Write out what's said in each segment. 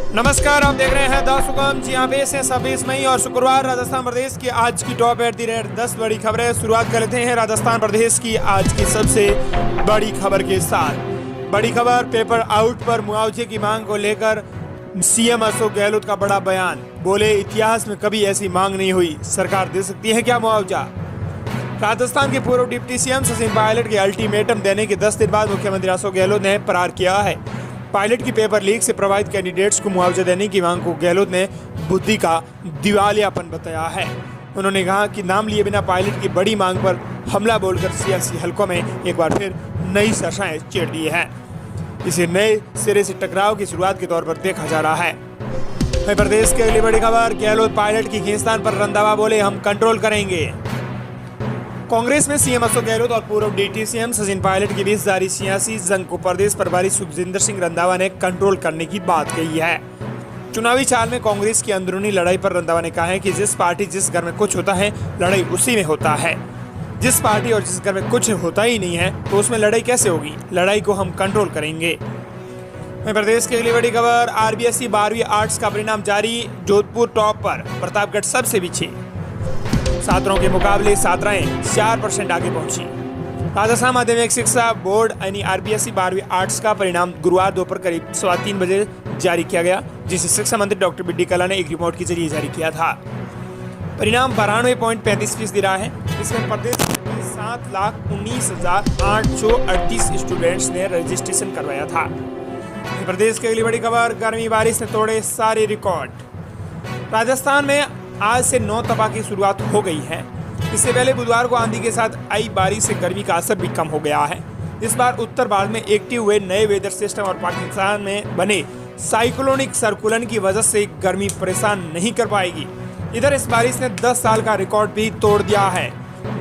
नमस्कार, आप देख रहे हैं द सुगम। जी हाँ, पेश है 26 मई और शुक्रवार राजस्थान प्रदेश की आज की टॉप एट द रेट 10 बड़ी खबरें। शुरुआत कर लेते हैं राजस्थान प्रदेश की आज की सबसे बड़ी खबर के साथ। बड़ी खबर, पेपर आउट पर मुआवजे की मांग को लेकर सीएम अशोक गहलोत का बड़ा बयान। बोले, इतिहास में कभी ऐसी मांग नहीं हुई, सरकार दे सकती है क्या मुआवजा। राजस्थान के पूर्व डिप्टी सीएम सचिन पायलट के अल्टीमेटम देने के 10 दिन बाद मुख्यमंत्री अशोक गहलोत ने प्रहार किया है। पायलट की पेपर लीक से प्रभावित कैंडिडेट्स को मुआवजा देने की मांग को गहलोत ने बुद्धि का दिवालियापन बताया है। उन्होंने कहा कि नाम लिए बिना पायलट की बड़ी मांग पर हमला बोलकर सियासी हलकों में एक बार फिर नई सरसाएं छेड़ दी है। इसे नए सिरे से टकराव की शुरुआत के तौर पर देखा जा रहा है। मध्य प्रदेश की अगली बड़ी खबर, गहलोत पायलट की खींचतान पर रंधावा बोले, हम कंट्रोल करेंगे। कांग्रेस में सीएम अशोक गहलोत और पूर्व डिप्टी सीएम सचिन पायलट के बीच जारी सियासी जंग को प्रदेश प्रभारी सुखजिंदर सिंह रंधावा ने कंट्रोल करने की बात कही है। चुनावी चाल में कांग्रेस की अंदरूनी लड़ाई पर रंधावा ने कहा है कि जिस पार्टी जिस घर में कुछ होता है, लड़ाई उसी में होता है। जिस पार्टी और जिस घर में कुछ होता ही नहीं है तो उसमें लड़ाई कैसे होगी। लड़ाई को हम कंट्रोल करेंगे। मध्य प्रदेश की अगली बड़ी खबर, आरबीएसई 12वीं आर्ट्स का परिणाम जारी। जोधपुर टॉप पर, प्रतापगढ़ सबसे पीछे। छात्रों के मुकाबले छात्राएं 4% आगे पहुंची। राजस्थान माध्यमिक शिक्षा बोर्ड यानी आरबीएसई 12वीं आर्ट्स का परिणाम गुरुवार दोपहर करीब 3:15 बजे जारी किया गया, जिसे शिक्षा मंत्री डॉक्टर बी डी कल्ला ने एक रिपोर्ट के जरिए जारी किया था। परिणाम 92.35% रहा है। इसमें प्रदेश के 7,19,838 स्टूडेंट्स ने रजिस्ट्रेशन करवाया था। प्रदेश की अगली बड़ी खबर, गर्मी बारिश ने तोड़े सारे रिकॉर्ड। राजस्थान में आज से 9 तपा की शुरुआत हो गई है। इससे पहले बुधवार को आंधी के साथ आई बारिश से गर्मी का असर भी कम हो गया है। इस बार उत्तर भारत में एक्टिव हुए नए वेदर सिस्टम और पाकिस्तान में बने साइक्लोनिक सर्कुलन की वजह से गर्मी परेशान नहीं कर पाएगी। इधर इस बारिश ने 10 साल का रिकॉर्ड भी तोड़ दिया है।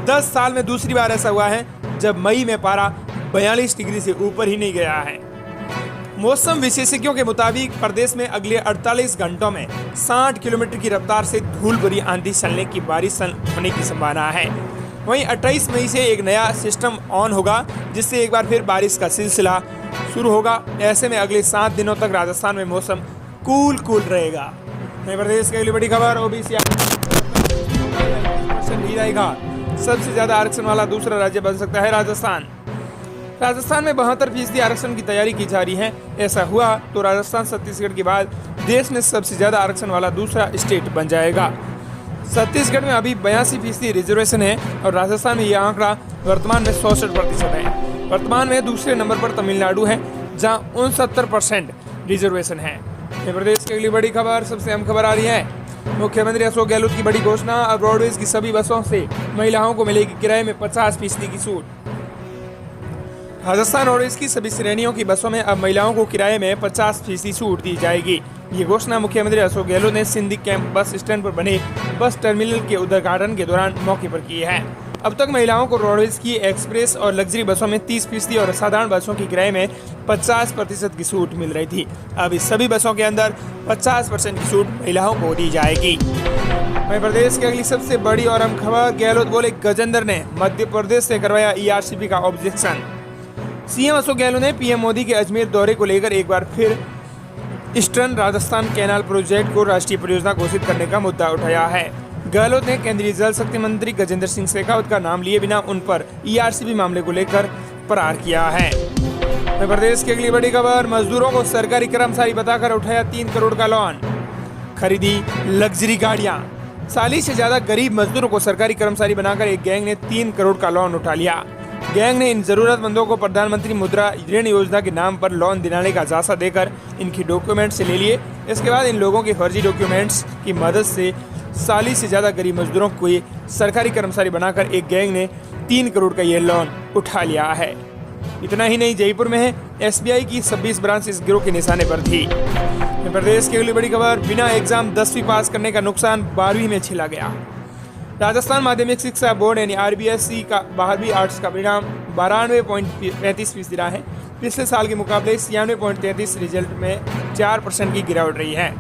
10 साल में दूसरी बार ऐसा हुआ है जब मई में पारा 42 डिग्री से ऊपर ही नहीं गया है। मौसम विशेषज्ञों के मुताबिक प्रदेश में अगले 48 घंटों में 60 किलोमीटर की रफ्तार से धूल भरी आंधी चलने की बारिश होने की संभावना है। वहीं 28 मई से एक नया सिस्टम ऑन होगा, जिससे एक बार फिर बारिश का सिलसिला शुरू होगा। ऐसे में अगले 7 दिनों तक राजस्थान में मौसम कूल रहेगा। मध्य प्रदेश की अगली बड़ी खबर, ओबीसी जाएगा। सबसे ज्यादा आरक्षण वाला दूसरा राज्य बन सकता है राजस्थान। राजस्थान में 72% आरक्षण की तैयारी की जा रही है। ऐसा हुआ तो राजस्थान छत्तीसगढ़ के बाद देश में सबसे ज्यादा आरक्षण वाला दूसरा स्टेट बन जाएगा। छत्तीसगढ़ में अभी 82% रिजर्वेशन है और राजस्थान में यह आंकड़ा वर्तमान में 66% है। वर्तमान में दूसरे नंबर पर तमिलनाडु है, जहां 69% रिजर्वेशन है। मध्य प्रदेश की अगली बड़ी खबर, सबसे अहम खबर आ रही है। मुख्यमंत्री अशोक गहलोत की बड़ी घोषणा, अब रोडवेज की सभी बसों से महिलाओं को मिलेगी किराए में 50% की छूट। राजस्थान रोडवेज की सभी श्रेणियों की बसों में अब महिलाओं को किराए में 50% छूट दी जाएगी। ये घोषणा मुख्यमंत्री अशोक गहलोत ने सिंधी कैंप बस स्टैंड पर बने बस टर्मिनल के उद्घाटन के दौरान मौके पर की है। अब तक महिलाओं को रोडवेज की एक्सप्रेस और लग्जरी बसों में 30% और साधारण बसों की किराए में 50% की छूट मिल रही थी। अब इस सभी बसों के अंदर 50% की छूट महिलाओं को दी जाएगी। मध्य प्रदेश की अगली सबसे बड़ी और अहम खबर, गहलोत बोले, गजेंद्र ने मध्य प्रदेश से करवाया ईआरसीपी का ऑब्जेक्शन। सीएम अशोक गहलोत ने पीएम मोदी के अजमेर दौरे को लेकर एक बार फिर ईस्टर्न राजस्थान कैनाल प्रोजेक्ट को राष्ट्रीय परियोजना घोषित करने का मुद्दा उठाया है। गहलोत ने केंद्रीय जल शक्ति मंत्री गजेंद्र सिंह शेखावत का नाम लिए बिना उन पर ईआरसीपी मामले को लेकर प्रहार किया है। मध्य प्रदेश की अगली बड़ी खबर, मजदूरों को सरकारी कर्मचारी बताकर उठाया 3 करोड़ का लोन, खरीदी लग्जरी गाड़ियां। 40 से ज्यादा गरीब मजदूरों को सरकारी कर्मचारी बनाकर एक गैंग ने 3 करोड़ का लोन उठा लिया। गैंग ने इन जरूरतमंदों को प्रधानमंत्री मुद्रा ऋण योजना के नाम पर लोन दिलाने का झांसा देकर इनकी डॉक्यूमेंट्स ले लिए। इसके बाद इन लोगों के फर्जी डॉक्यूमेंट्स की मदद से 40 से ज्यादा गरीब मजदूरों को सरकारी कर्मचारी बनाकर एक गैंग ने 3 करोड़ का ये लोन उठा लिया है। इतना ही नहीं, जयपुर में है एसबीआई की 26 ब्रांच इस गिरोह के निशाने पर थी। प्रदेश की अगली बड़ी खबर, बिना एग्जाम 10वीं पास करने का नुकसान 12वीं में झेला गया। राजस्थान माध्यमिक शिक्षा बोर्ड यानी आरबीएसई का 12वीं आर्ट्स का परिणाम 92.35% रहा है। पिछले साल के मुकाबले 96.33 रिजल्ट में 4% की गिरावट रही है।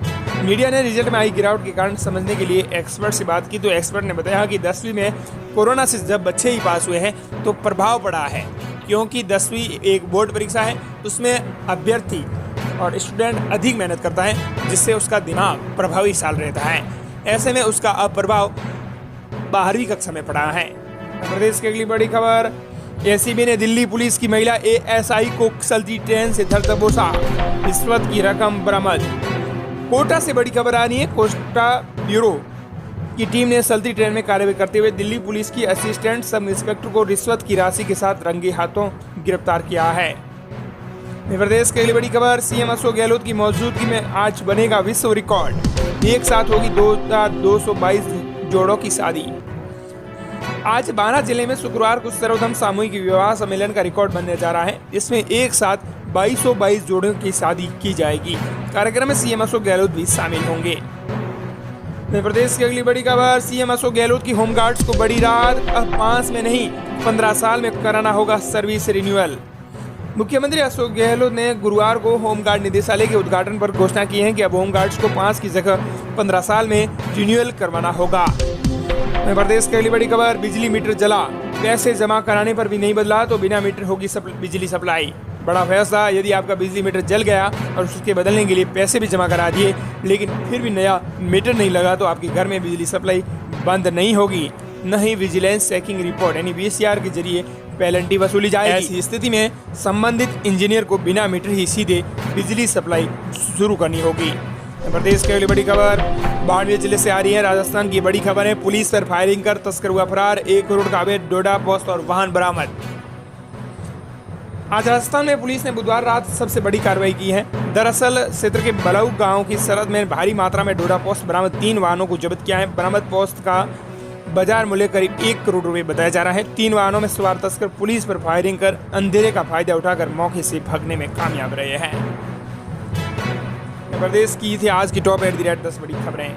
मीडिया ने रिजल्ट में आई गिरावट के कारण समझने के लिए एक्सपर्ट से बात की तो एक्सपर्ट ने बताया कि 10वीं में कोरोना से जब बच्चे ही पास हुए हैं तो प्रभाव पड़ा है, क्योंकि 10वीं एक बोर्ड परीक्षा है, उसमें अभ्यर्थी और स्टूडेंट अधिक मेहनत करता है, जिससे उसका दिमाग प्रभावी चाल रहता है। ऐसे में उसका अब प्रभाव 12वीं कक्षा में पड़ा है। प्रदेश की अगली बड़ी खबर, एसीबी ने दिल्ली पुलिस की महिला एएसआई को चलती ट्रेन से धर दबोचा, रिश्वत की रकम बरामद। कोटा से बड़ी खबर आ रही है। कोटा ब्यूरो की टीम ने चलती ट्रेन में कार्रवाई करते हुए दिल्ली पुलिस की असिस्टेंट सब इंस्पेक्टर को रिश्वत की राशि के साथ रंगे हाथों गिरफ्तार किया है। मध्य प्रदेश की अगली बड़ी खबर, सीएम अशोक गहलोत की मौजूदगी में आज बनेगा विश्व रिकॉर्ड, एक साथ होगी 2222 जोड़ों की शादी। आज बांदा जिले में शुक्रवार को सर्वोत्तम सामूहिक विवाह सम्मेलन का रिकॉर्ड बनने जा रहा है। इसमें एक साथ 2222 जोड़ों की शादी की जाएगी। कार्यक्रम में सीएम अशोक गहलोत भी शामिल होंगे। मध्य प्रदेश की अगली बड़ी खबर, सीएम अशोक गहलोत की होमगार्ड्स को बड़ी राहत, अब 5 में नहीं 15 साल में कराना होगा सर्विस रिन्यूअल। मुख्यमंत्री अशोक गहलोत ने गुरुवार को होमगार्ड निदेशालय के उद्घाटन पर घोषणा की है कि अब होमगार्ड्स को 5 की जगह 15 साल में रिन्यूअल करवाना होगा। मध्य प्रदेश की अगली बड़ी खबर, बिजली मीटर जला, पैसे जमा कराने पर भी नहीं बदला तो बिना मीटर होगी बिजली सप्लाई। बड़ा फैसला, यदि आपका बिजली मीटर जल गया और उसके बदलने के लिए पैसे भी जमा करा दिए लेकिन फिर भी नया मीटर नहीं लगा तो आपके घर में बिजली सप्लाई बंद नहीं होगी, न ही विजिलेंस चेकिंग रिपोर्ट यानी वीसीआर के जरिए पेनल्टी वसूली जाएगी। ऐसी स्थिति में संबंधित इंजीनियर को बिना मीटर ही सीधे बिजली सप्लाई शुरू करनी होगी। प्रदेश की अगली बड़ी खबर बाड़मेर जिले से आ रही है। राजस्थान की बड़ी खबर है, पुलिस पर फायरिंग कर तस्कर हुआ फरार, 1 करोड़ का अवैध डोडा पोस्ट और वाहन बरामद। आज राजस्थान में पुलिस ने बुधवार रात सबसे बड़ी कार्रवाई की है। दरअसल क्षेत्र के बलऊ गांव की सरहद में भारी मात्रा में डोडा पोस्ट बरामद 3 वाहनों को जब्त किया है। बरामद पोस्ट का बाजार मूल्य करीब 1 करोड़ रुपए बताया जा रहा है। 3 वाहनों में सवार तस्कर पुलिस पर फायरिंग कर अंधेरे का फायदा उठाकर मौके से भागने में कामयाब रहे हैं। प्रदेश की थी आज की टॉप 10 बड़ी खबरें।